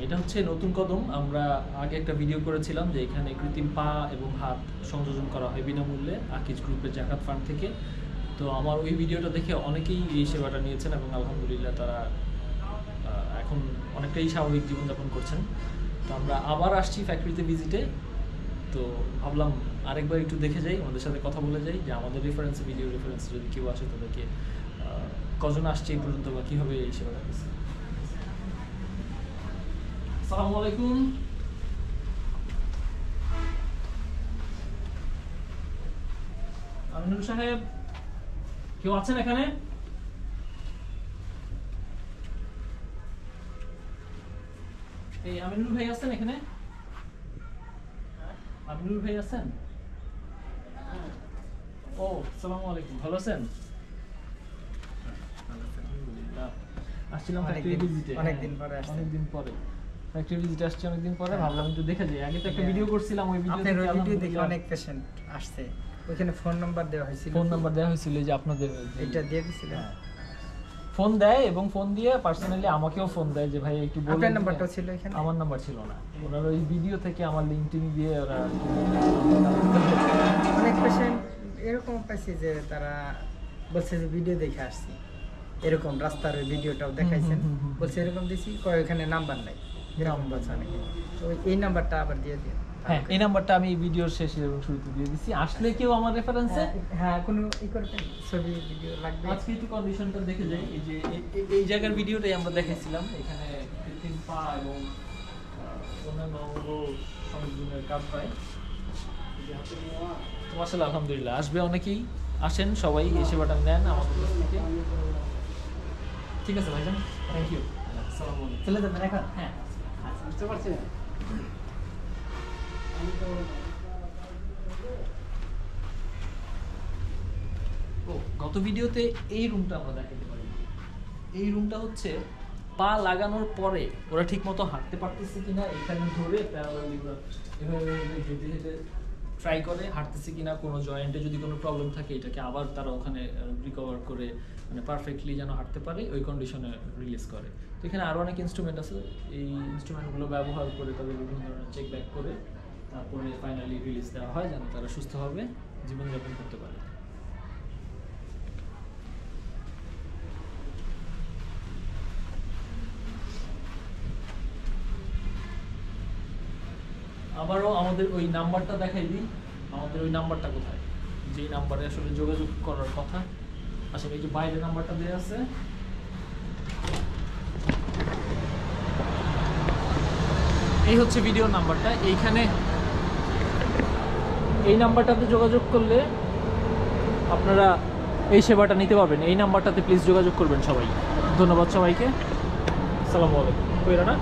এটা হচ্ছে নতুন কদম। আমরা আগে একটা ভিডিও করেছিলাম যে এখানে কৃত্রিম পা এবং হাত সংযোজন করা হয় বিনামূল্যে আকিজ গ্রুপের জাকাত ফান্ড থেকে। তো আমার ওই ভিডিওটা দেখে অনেকেই এই সেবাটা নিয়েছেন এবং আলহামদুলিল্লাহ তারা এখন অনেকটাই স্বাভাবিক জীবনযাপন করছেন। তো আমরা আবার আসছি ফ্যাক্টরিতে ভিজিটে। তো ভাবলাম আরেকবার একটু দেখে যাই, আমাদের সাথে কথা বলে যাই যে আমাদের রেফারেন্সে, ভিডিও রেফারেন্সে যদি কেউ আসে তাদেরকে কজন আসছে এই পর্যন্ত বা কীভাবে এই সেবাটা দিচ্ছে। আসসালামু আলাইকুম। আমিনুল সাহেব, কেউ আছেন এখানে? এই আমিনুল ভাই আছেন এখানে? আমিনুল ভাই আছেন? ও, আসসালামু আলাইকুম, ভালো আছেন? আসছিলাম ফ্যাক্টরি ভিজিটে অনেকদিন পরে ফ্যাক্টরি ভিজিটে আসছি অনেকদিন পরে। ভাবলাম একটু দেখে যাই। আগে তো একটা ভিডিও করছিলাম, ওই ভিডিও দেখে অনেক পেশেন্ট আসছে। ওইখানে ফোন নাম্বার দেওয়া হয়েছিল, যে আপনাদের এটা দিয়ে দিছিলেন। ফোন দেয় এবং ফোন দিয়ে পার্সোনালি আমাকেও ফোন দেয় যে ভাই একটু বলুন। আপনার নাম্বারটা ছিল এখানে? আমার নাম্বার ছিল না, ওনার ওই ভিডিও থেকে আমার লিংকটিন দিয়ে ওরা অনেক পেশেন্ট এরকম পাইছে যে তারা বলছে যে ভিডিও দেখে আসছি, এরকম রাস্তার ওই ভিডিওটাও দেখাইছেন, বলছে এরকম দিছি, কয় এখানে নাম্বার নাই, এরকম বলছে অনেকে। তো এই নাম্বারটা আবার দিয়ে দিন। হ্যাঁ, এই নাম্বারটা আমি ভিডিওর শেষে এবং শুরুতে দিয়ে দিছি। আসলে কেউ আমার রেফারেন্সে কোনো করবেন, ছবি ভিডিও লাগবে। আজকে একটু কন্ডিশনটা দেখে যাই। এই যে এই জায়গার ভিডিওটাই আমরা দেখাইছিলাম, এখানে কৃত্রিম পা এবং অন্যান্য অঙ্গ সংযোজনের কাজ হয়। তো মাশাআল্লাহ, আলহামদুলিল্লাহ আসবে অনেকেই, আসেন সবাই, এই সেবাটা নেন আমাদের কাছ থেকে। ঠিক আছে ভাইজান, থ্যাংক ইউ। আসসালামু আলাইকুম। চলে যাবেন এখন? হ্যাঁ, বুঝতে পারছেন। গত ভিডিওতে এই রুমটা আমরা দেখাতে পারি। এই রুমটা হচ্ছে পা লাগানোর পরে ওরা ঠিক মতো হাঁটতে পারতেছে কিনা, এখানে ধরে এভাবে হেঁটে হেঁটে ট্রাই করে হাঁটতেছে কিনা, কোনো জয়েন্টে যদি কোনো প্রবলেম থাকে এটাকে আবার তারা ওখানে রিকভার করে মানে পারফেক্টলি যেন হাঁটতে পারে ওই কন্ডিশনে রিলিজ করে। তো এখানে আরও অনেক ইনস্ট্রুমেন্ট আছে, এই ইনস্ট্রুমেন্টগুলো ব্যবহার করে তাদের বিভিন্ন ধরনের চেক ব্যাক করে তারপরে ফাইনালি রিলিজ দেওয়া হয় যেন তারা সুস্থভাবে জীবনযাপন করতে পারে। আবারও আমাদের ওই নাম্বারটা দেখাই দিই। আমাদের ওই নাম্বারটা কোথায়, যেই নাম্বারে আসলে যোগাযোগ করার কথা। আসলে এই যে বাইরে নাম্বারটা দেওয়া আছে, এই হচ্ছে ভিডিও নাম্বারটা। এইখানে এই নাম্বারটাতে যোগাযোগ করলে আপনারা এই সেবাটা নিতে পারবেন। এই নাম্বারটাতে প্লিজ যোগাযোগ করবেন সবাই। ধন্যবাদ সবাইকে। আসসালামু আলাইকুম। কইরা না।